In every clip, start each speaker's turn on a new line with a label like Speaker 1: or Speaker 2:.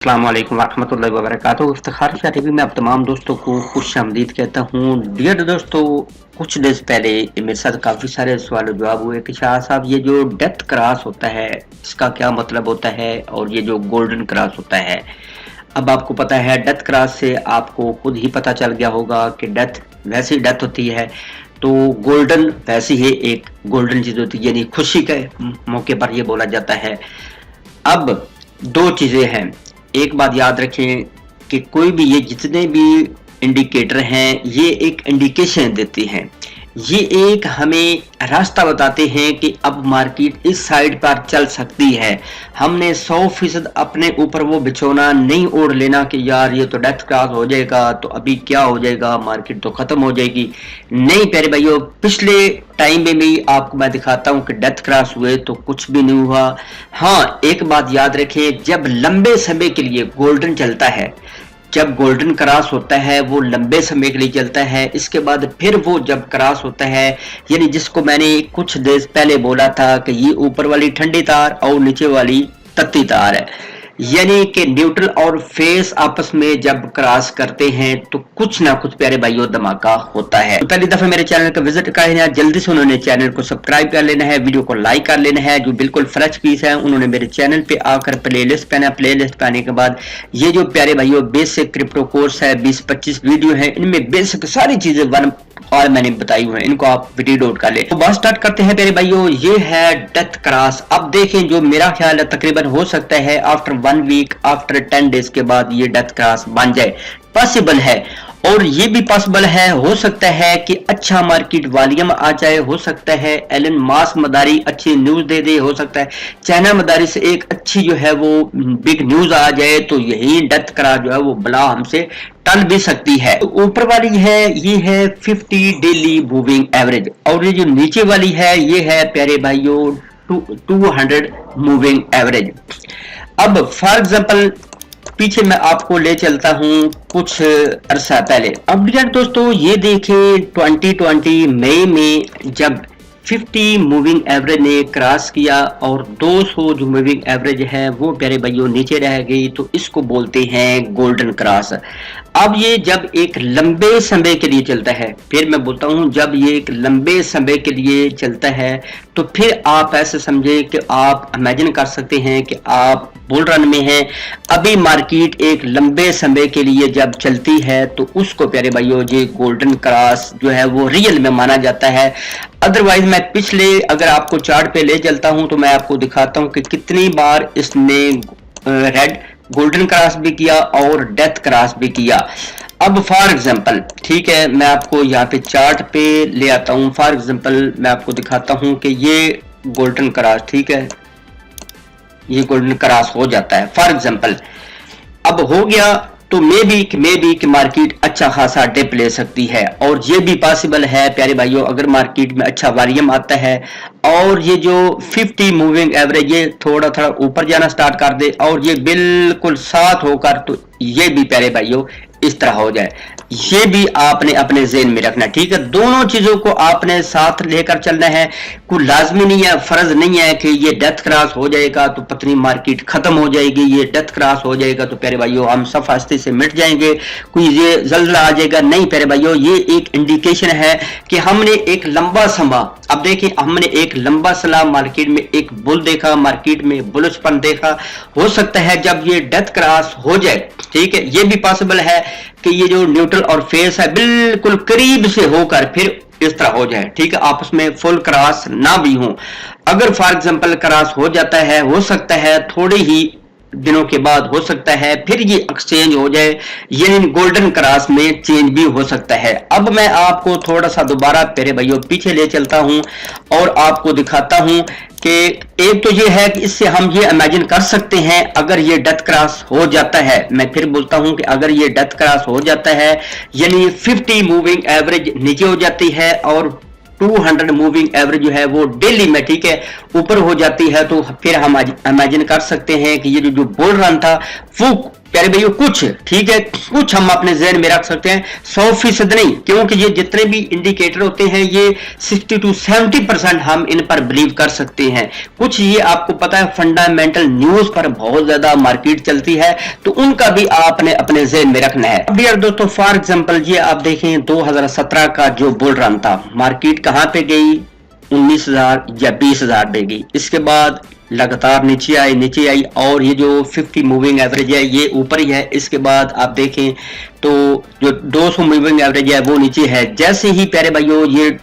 Speaker 1: अस्सलाम वालेकुम रहमतुल्लाहि व बरकातुहू। इफ्तिखार शाह टीवी में आप तमाम दोस्तों को खुशामदीद कहता हूँ। डियर दोस्तों, कुछ डेज पहले मेरे साथ काफ़ी सारे सवाल जवाब हुए कि शाह साहब ये जो डेथ क्रॉस होता है इसका क्या मतलब होता है और ये जो गोल्डन क्रॉस होता है। अब आपको पता है डेथ क्रॉस से आपको खुद ही पता चल गया होगा कि डेथ वैसी डेथ होती है, तो गोल्डन वैसी ही एक गोल्डन चीज़ होती है, यानी खुशी के मौके पर ये बोला जाता है। अब दो चीज़ें हैं, एक बात याद रखें कि कोई भी ये जितने भी इंडिकेटर हैं ये एक इंडिकेशन देते हैं, ये एक हमें रास्ता बताते हैं कि अब मार्केट इस साइड पर चल सकती है। हमने 100% अपने ऊपर वो बिछोना नहीं ओढ़ लेना कि यार ये तो डेथ क्रॉस हो जाएगा तो अभी क्या हो जाएगा, मार्केट तो खत्म हो जाएगी। नहीं प्यारे भाइयों, पिछले टाइम में भी आपको मैं दिखाता हूं कि डेथ क्रॉस हुए तो कुछ भी नहीं हुआ। हाँ, एक बात याद रखें, जब लंबे समय के लिए गोल्डन चलता है, जब गोल्डन क्रॉस होता है वो लंबे समय के लिए चलता है, इसके बाद फिर वो जब क्रॉस होता है, यानी जिसको मैंने कुछ देर पहले बोला था कि ये ऊपर वाली ठंडी तार और नीचे वाली तत्ती तार है, यानी कि न्यूट्रल और फेस आपस में जब क्रॉस करते हैं तो कुछ ना कुछ प्यारे भाइयों धमाका होता है। तो पहली दफा मेरे चैनल का विजिट कर रहे हैं, जल्दी से उन्होंने चैनल को सब्सक्राइब कर लेना है, वीडियो को लाइक कर लेना है। जो बिल्कुल फ्रेश पीस है उन्होंने मेरे चैनल पे आकर प्लेलिस्ट पहना, प्लेलिस्ट पाने के बाद ये जो प्यारे भाइयों बेसिक क्रिप्टो कोर्स है 20-25 वीडियो है, इनमें बेसिक सारी चीजें वन और मैंने बताई हुई है, इनको आप वीडियो डाउनलोड कर ले। तो बात स्टार्ट करते हैं प्यारे भाइयों। ये है डेथ क्रॉस। अब देखें, जो मेरा ख्याल है तकरीबन हो सकता है आफ्टर 1 वीक, आफ्टर 10 डेज के बाद ये डेथ क्रॉस बन जाए, पॉसिबल है। और ये भी पॉसिबल है, हो सकता है कि अच्छा मार्केट वॉल्यूम आ जाए, हो सकता है एलन मास्क मदारी अच्छी न्यूज दे दे, हो सकता है चाइना मदारी से एक अच्छी जो है वो बिग न्यूज आ जाए, तो यही डेथ क्रॉस जो है वो बला हमसे टल भी सकती है। तो ऊपर वाली है ये है 50 डेली मूविंग एवरेज, और ये जो नीचे वाली है ये है प्यारे भाइयों 200 मूविंग एवरेज। अब फॉर एग्जांपल पीछे मैं आपको ले चलता हूं कुछ अरसा पहले। अब डियर दोस्तों, ये देखें 2020 मई में जब 50 मूविंग एवरेज ने क्रॉस किया और 200 जो मूविंग एवरेज है वो प्यारे भाइयों नीचे रह गई, तो इसको बोलते हैं गोल्डन क्रॉस। अब ये जब एक लंबे समय के लिए चलता है, फिर मैं बोलता हूं जब ये एक लंबे समय के लिए चलता है, तो फिर आप ऐसे समझे कि आप इमेजिन कर सकते हैं कि आप बुल रन में हैं। अभी मार्केट एक लंबे समय के लिए जब चलती है तो उसको प्यारे भाइयों ये गोल्डन क्रॉस जो है वो रियल में माना जाता है। अदरवाइज मैं पिछले अगर आपको चार्ट पे ले चलता हूं तो मैं आपको दिखाता हूं कि कितनी बार इसने रेड गोल्डन क्रॉस भी किया और डेथ क्रॉस भी किया। अब फॉर एग्जांपल, ठीक है, मैं आपको यहाँ पे चार्ट पे ले आता हूँ। फॉर एग्जांपल मैं आपको दिखाता हूँ कि ये गोल्डन क्रॉस, ठीक है, ये गोल्डन क्रॉस हो जाता है फॉर एग्जांपल। अब हो गया तो मे बी कि मार्केट अच्छा खासा डिप ले सकती है, और ये भी पॉसिबल है प्यारे भाइयों अगर मार्केट में अच्छा वॉल्यूम आता है और ये जो 50 मूविंग एवरेज ये थोड़ा थोड़ा ऊपर जाना स्टार्ट कर दे और ये बिल्कुल साथ होकर, तो ये भी प्यारे भाइयों इस तरह हो जाए। ये भी आपने अपने ज़हन में रखना, ठीक है। दोनों चीजों को आपने साथ लेकर चलना है। कोई लाजमी नहीं है, फर्ज नहीं है कि ये डेथ क्रॉस हो जाएगा तो पतनी मार्केट खत्म हो जाएगी, ये डेथ क्रॉस हो जाएगा तो प्यारे भाइयों हम सब हस्ती से मिट जाएंगे, कोई ये जल्जला आ जाएगा। नहीं प्यारे भाइयों, ये एक इंडिकेशन है कि हमने एक लंबा समय, अब देखिए हमने एक लंबा सलाह मार्केट में एक बुल देखा, मार्केट में बुलिशपन देखा। हो सकता है जब ये डेथ क्रॉस हो जाए, ठीक है, ये भी पॉसिबल है कि ये जो न्यूट्रल और फेस है बिल्कुल करीब से होकर फिर इस तरह हो जाए, ठीक है, आपस में फुल क्रॉस ना भी हो। अगर फॉर एग्जांपल क्रॉस हो जाता है, हो सकता है थोड़े ही दिनों के बाद हो सकता है फिर ये एक्सचेंज हो जाए, यानी गोल्डन क्रॉस में चेंज भी हो सकता है। अब मैं आपको थोड़ा सा दोबारा प्यारे भाइयों पीछे ले चलता हूं और आपको दिखाता हूं कि एक तो ये है कि इससे हम ये इमेजिन कर सकते हैं अगर ये डेथ क्रॉस हो जाता है, मैं फिर बोलता हूं कि अगर ये डेथ क्रॉस हो जाता है यानी 50 मूविंग एवरेज नीचे हो जाती है और 200 मूविंग एवरेज जो है वो डेली में, ठीक है, ऊपर हो जाती है, तो फिर हम इमेजिन कर सकते हैं कि ये जो बुल रन था वो प्यारे भाइयों कुछ, ठीक है, कुछ हम अपने ज़हन में रख सकते हैं, 100% नहीं, क्योंकि ये जितने भी इंडिकेटर होते हैं ये 60 to 70% हम इन पर बिलीव कर सकते हैं। कुछ ये आपको पता है फंडामेंटल न्यूज पर बहुत ज्यादा मार्केट चलती है, तो उनका भी आपने अपने ज़हन में रखना है। अब यार दोस्तों फॉर एग्जांपल ये आप देखें 2017 का जो बुल रन था, मार्केट कहां पे गई, 19,000 या 20,000 पे गई, इसके बाद लगातार नीचे आई और ये जो 50 मूविंग एवरेज है ये ऊपर ही है। इसके बाद आप देखें तो जो 200 मूविंग एवरेज है वो नीचे है। जैसे ही प्यारे भाइयों ये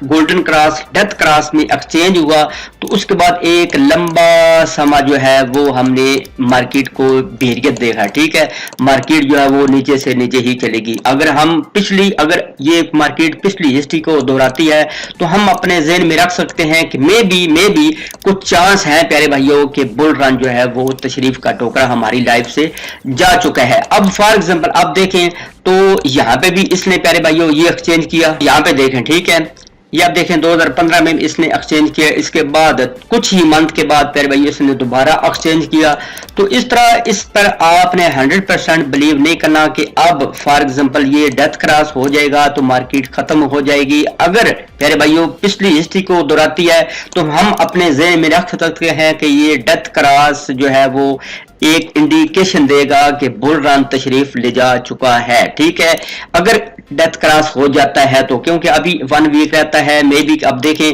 Speaker 1: गोल्डन क्रॉस डेथ क्रॉस में एक्सचेंज हुआ तो उसके बाद एक लंबा समय जो है वो हमने मार्केट को बेरियत देखा, ठीक है, मार्केट जो है वो नीचे से नीचे ही चलेगी। अगर ये मार्केट पिछली हिस्ट्री को दोहराती है तो हम अपने ज़हन में रख सकते हैं कि मे बी कुछ चांस है प्यारे भाइयों कि बुल रन जो है वो तशरीफ का टोकरा हमारी लाइफ से जा चुका है। अब फॉर एग्जांपल आप देखें तो यहाँ पे भी इसने प्यारे भाइयों ये एक्सचेंज किया, यहाँ पे देखें, ठीक है, ये आप देखें 2015 में इसने एक्सचेंज किया, इसके बाद कुछ ही मंथ के बाद प्यारे भाई इसने दोबारा एक्सचेंज किया। तो इस तरह इस पर आपने 100% बिलीव नहीं करना कि अब फॉर एग्जांपल ये डेथ क्रॉस हो जाएगा तो मार्केट खत्म हो जाएगी। अगर प्यारे भाइयों पिछली हिस्ट्री को दोहराती है तो हम अपने ज़हन में रख सकते हैं कि ये डेथ क्रॉस जो है वो एक इंडिकेशन देगा कि बुल रन तशरीफ ले जा चुका है, ठीक है। अगर डेथ क्रॉस हो जाता है तो, क्योंकि अभी 1 वीक रहता है, मे बी अब देखें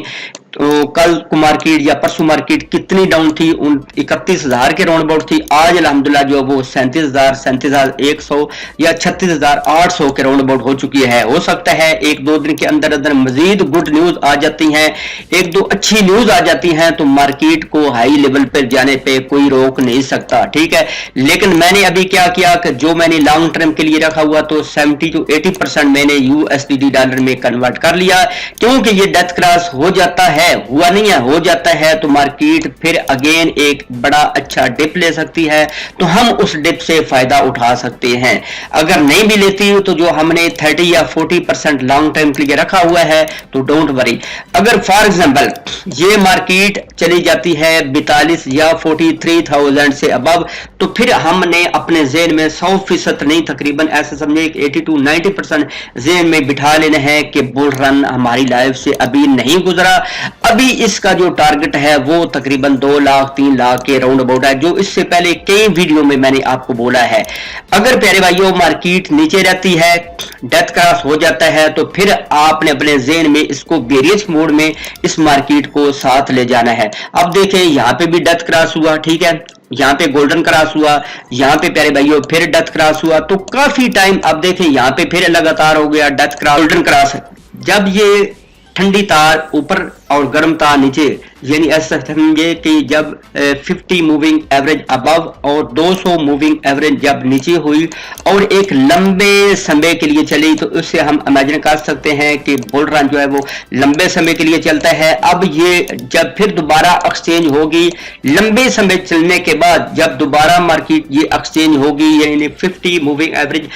Speaker 1: तो कल को मार्केट या परसों मार्केट कितनी डाउन थी, 31,000 के राउंड अबाउट थी। आज अल्हम्दुलिल्लाह जो वो 37,100 या 36,800 के राउंड अबाउट हो चुकी है। हो सकता है 1-2 दिन के अंदर अंदर मजीद गुड न्यूज आ जाती हैं, 1-2 अच्छी न्यूज आ जाती हैं तो मार्केट को हाई लेवल पर जाने पे कोई रोक नहीं सकता, ठीक है। लेकिन मैंने अभी क्या किया कि जो मैंने लॉन्ग टर्म के लिए रखा हुआ तो 70 to 80% मैंने USD डॉलर में कन्वर्ट कर लिया, क्योंकि ये डेथ क्रॉस हो जाता है, हुआ नहीं है, हो जाता है तो मार्केट फिर अगेन एक बड़ा अच्छा डिप ले सकती है, तो हम उस डिप से फायदा उठा सकते हैं। अगर नहीं भी लेती हो तो जो हमने 30 या 40% लॉन्ग टर्म के लिए रखा हुआ है तो डोंट वरी। अगर फॉर एग्जांपल ये मार्केट चली जाती है 42 या 43,000 से अबव, तो फिर हमने अपने ज़हन में 100% नहीं तकरीबन ऐसे समझे 80 to 90% ज़हन में बिठा लेना है कि बुल रन हमारी लाइफ से अभी नहीं गुजरा। अभी इसका जो टारगेट है वो तकरीबन 2 लाख 3 लाख के राउंड अबाउट है, जो इससे पहले कई वीडियो में मैंने आपको बोला है। अगर प्यारे भाइयों मार्केट नीचे रहती है, डेथ क्रॉस हो जाता है, तो फिर आपने अपने ज़हन में इसको बेरियस मोड में इस मार्केट को साथ ले जाना है। अब देखें यहाँ पे भी डेथ क्रॉस हुआ, ठीक है, यहाँ पे गोल्डन क्रॉस हुआ, यहाँ पे प्यारे भाइयों फिर डेथ क्रॉस हुआ, तो काफी टाइम अब देखें यहाँ पे फिर लगातार हो गया डेथ क्रॉस गोल्डन क्रॉस। जब ये ठंडी तार ऊपर और गर्म तार नीचे, यानी ऐसा समझे कि जब 50 मूविंग एवरेज अबव और 200 मूविंग एवरेज जब नीचे हुई और एक लंबे समय के लिए चली, तो उससे हम इमेजिन कर सकते हैं कि बुल रन जो है वो लंबे समय के लिए चलता है। अब ये जब फिर दोबारा एक्सचेंज होगी, लंबे समय चलने के बाद जब दोबारा मार्केट ये एक्सचेंज होगी, यानी 50 मूविंग एवरेज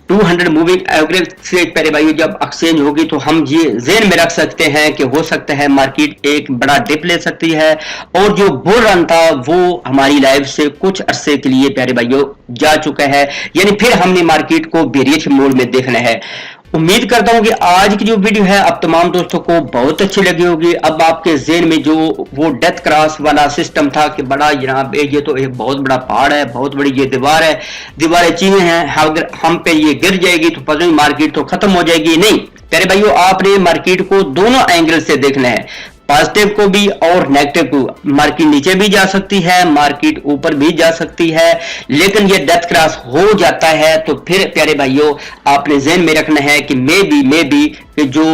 Speaker 1: 200 मूविंग एवरेज से प्यारे भाइयों जब एक्सचेंज होगी तो हम ये ज़हन में रख सकते हैं कि हो सकता है मार्केट एक बड़ा डिप ले सकती है और जो बुल रन था वो हमारी लाइफ से कुछ अरसे के लिए प्यारे भाइयों जा चुका है, यानी फिर हमने मार्केट को बेरियस मोड में देखना है। उम्मीद करता हूं कि आज की जो वीडियो है आप तमाम दोस्तों को बहुत अच्छी लगी होगी। अब आपके ज़हन में जो वो डेथ क्रॉस वाला सिस्टम था कि बड़ा जनाब ये तो एक बहुत बड़ा पहाड़ है, बहुत बड़ी ये दीवार है, दीवारें चीजें हैं, अगर हम पे ये गिर जाएगी तो पता नहीं मार्केट तो खत्म हो जाएगी। नहीं प्यारे भाइयों, आपने मार्केट को दोनों एंगल से देखना है, पॉजिटिव को भी और नेगेटिव को। मार्केट नीचे भी जा सकती है, मार्केट ऊपर भी जा सकती है, लेकिन ये डेथ क्रॉस हो जाता है तो फिर प्यारे भाइयों आपने ज़हन में रखना है कि मे बी कि जो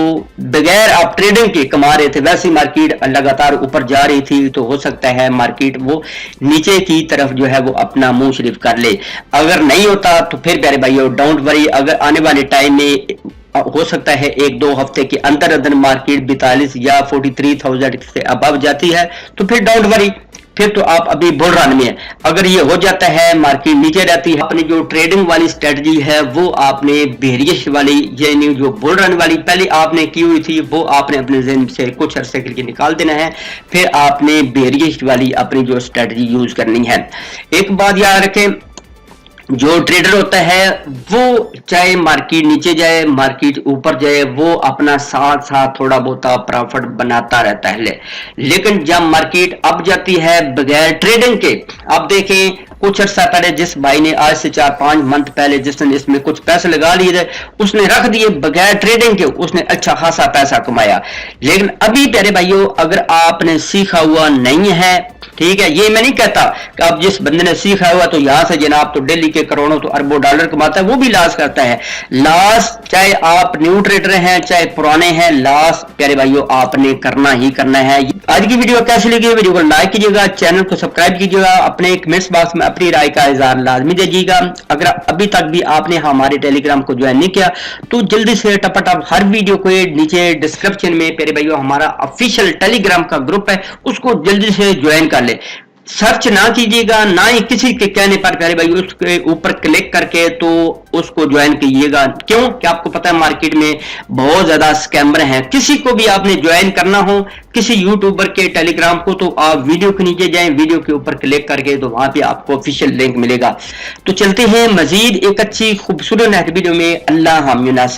Speaker 1: बगैर आप ट्रेडिंग के कमा रहे थे वैसी मार्केट लगातार ऊपर जा रही थी, तो हो सकता है मार्केट वो नीचे की तरफ जो है वो अपना मुंह शरीफ कर ले। अगर नहीं होता तो फिर प्यारे भाइयों डोंट वरी, अगर आने वाले टाइम में हो सकता है 1-2 हफ्ते के अंदर अंदर मार्केट 42 या 43,000 से अबव जाती है तो फिर डोंट वरी, फिर तो आप अभी बुल रन में है। अगर ये हो जाता है मार्केट नीचे रहती है, अपनी जो ट्रेडिंग वाली स्ट्रेटजी है वो आपने बेरियस वाली यानी जो बुल रन वाली पहले आपने की हुई थी वो आपने अपने ज़हन से कुछ अरसे के लिए निकाल देना है, फिर आपने बेरियस वाली अपनी जो स्ट्रेटजी यूज करनी है। एक बात याद रखें, जो ट्रेडर होता है वो चाहे मार्केट नीचे जाए मार्केट ऊपर जाए वो अपना साथ साथ थोड़ा बहुत प्रॉफिट बनाता रहता है, लेकिन जब मार्केट अप जाती है बगैर ट्रेडिंग के, अब देखें कुछ अर्सा पहले जिस भाई ने आज से 4-5 मंथ पहले जिसने इसमें कुछ पैसे लगा लिए थे उसने रख दिए बगैर ट्रेडिंग के, उसने अच्छा खासा पैसा कमाया। लेकिन अभी प्यारे भाइयों अगर आपने सीखा हुआ नहीं है, ठीक है, ये मैं नहीं कहता कि अब जिस बंदे ने सीखा हुआ तो यहां से जनाब तो दिल्ली के करोड़ों तो अरबों डॉलर कमाता है, वो भी लॉस करता है। लॉस चाहे आप न्यू ट्रेडर हैं चाहे पुराने हैं, लॉस प्यारे भाइयों आपने करना ही करना है। आज की वीडियो कैसी लगी, वीडियो को लाइक कीजिएगा, चैनल को सब्सक्राइब कीजिएगा, अपने कमेंट्स बॉक्स में अपनी राय का इजहार लाजमी दीजिएगा। अगर अभी तक भी आपने हमारे टेलीग्राम को ज्वाइन नहीं किया तो जल्दी से टपाटप हर वीडियो को नीचे डिस्क्रिप्शन में प्यारे भाइयों हमारा ऑफिशियल टेलीग्राम का ग्रुप है उसको जल्दी से ज्वाइन कर ले। सर्च ना कीजिएगा ना ही किसी के कहने पर प्यारे भाई उसके ऊपर क्लिक करके तो उसको ज्वाइन कीजिएगा, क्यों कि आपको पता है मार्केट में बहुत ज्यादा स्कैमर हैं। किसी को भी आपने ज्वाइन करना हो किसी यूट्यूबर के टेलीग्राम को तो आप वीडियो के नीचे जाएं, वीडियो के ऊपर क्लिक करके तो वहां पे आपको ऑफिशियल लिंक मिलेगा। तो चलते हैं मजीद एक अच्छी खूबसूरत वीडियो में। अल्लाह हामिना।